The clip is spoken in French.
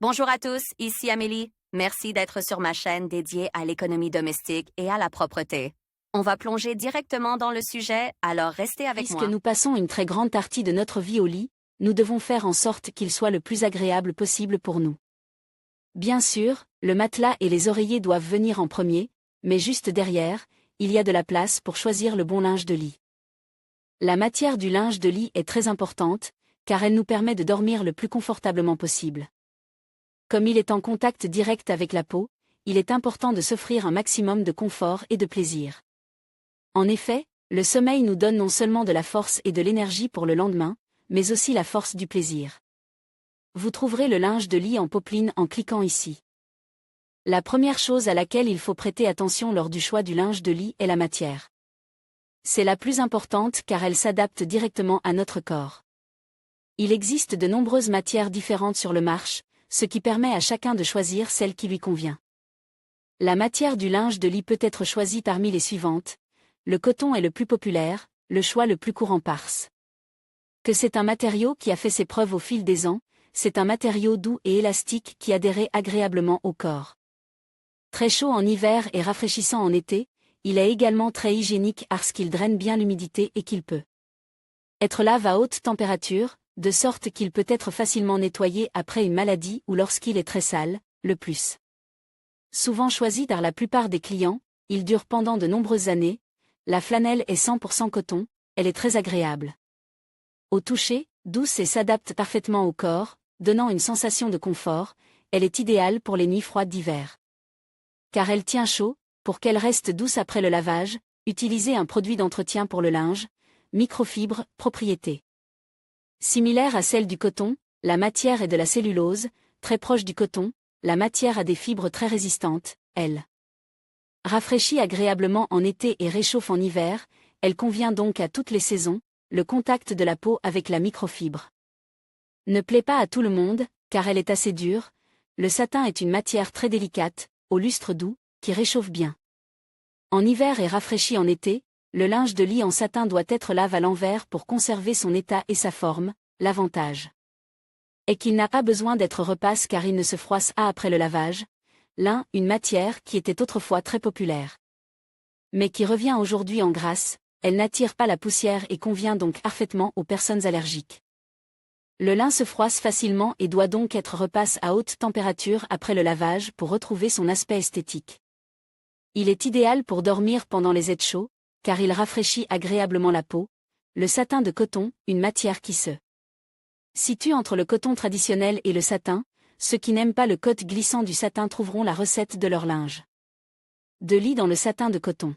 Bonjour à tous, ici Amélie. Merci d'être sur ma chaîne dédiée à l'économie domestique et à la propreté. On va plonger directement dans le sujet, alors restez avec Puisque moi. nous passons une très grande partie de notre vie au lit, nous devons faire en sorte qu'il soit le plus agréable possible pour nous. Bien sûr, le matelas et les oreillers doivent venir en premier, mais juste derrière, il y a de la place pour choisir le bon linge de lit. La matière du linge de lit est très importante, car elle nous permet de dormir le plus confortablement possible. Comme il est en contact direct avec la peau, il est important de s'offrir un maximum de confort et de plaisir. En effet, le sommeil nous donne non seulement de la force et de l'énergie pour le lendemain, mais aussi la force du plaisir. Vous trouverez le linge de lit en popeline en cliquant ici. La première chose à laquelle il faut prêter attention lors du choix du linge de lit est la matière. C'est la plus importante car elle s'adapte directement à notre corps. Il existe de nombreuses matières différentes sur le marché, ce qui permet à chacun de choisir celle qui lui convient. La matière du linge de lit peut être choisie parmi les suivantes. Le coton est le plus populaire, le choix le plus courant parce que c'est un matériau qui a fait ses preuves au fil des ans, c'est un matériau doux et élastique qui adhère agréablement au corps. Très chaud en hiver et rafraîchissant en été, il est également très hygiénique parce qu'il draine bien l'humidité et qu'il peut être lave à haute température, de sorte qu'il peut être facilement nettoyé après une maladie ou lorsqu'il est très sale, le plus. Souvent choisi par la plupart des clients, il dure pendant de nombreuses années. La flanelle est 100% coton, elle est très agréable. Au toucher, douce et s'adapte parfaitement au corps, donnant une sensation de confort, elle est idéale pour les nuits froides d'hiver. Car elle tient chaud, pour qu'elle reste douce après le lavage, utilisez un produit d'entretien pour le linge, microfibre, propriété similaire à celle du coton, la matière est de la cellulose, très proche du coton, la matière a des fibres très résistantes, elle rafraîchit agréablement en été et réchauffe en hiver, elle convient donc à toutes les saisons, le contact de la peau avec la microfibre ne plaît pas à tout le monde, car elle est assez dure, le satin est une matière très délicate, au lustre doux, qui réchauffe bien. En hiver et rafraîchit en été, le linge de lit en satin doit être lave à l'envers pour conserver son état et sa forme, l'avantage est qu'il n'a pas besoin d'être repasse car il ne se froisse pas après le lavage, une matière qui était autrefois très populaire, mais qui revient aujourd'hui en grâce, elle n'attire pas la poussière et convient donc parfaitement aux personnes allergiques. Le lin se froisse facilement et doit donc être repasse à haute température après le lavage pour retrouver son aspect esthétique. Il est idéal pour dormir pendant les êtes chauds, car il rafraîchit agréablement la peau. Le satin de coton, une matière qui se situe entre le coton traditionnel et le satin, ceux qui n'aiment pas le code glissant du satin trouveront la recette de leur linge de lit dans le satin de coton.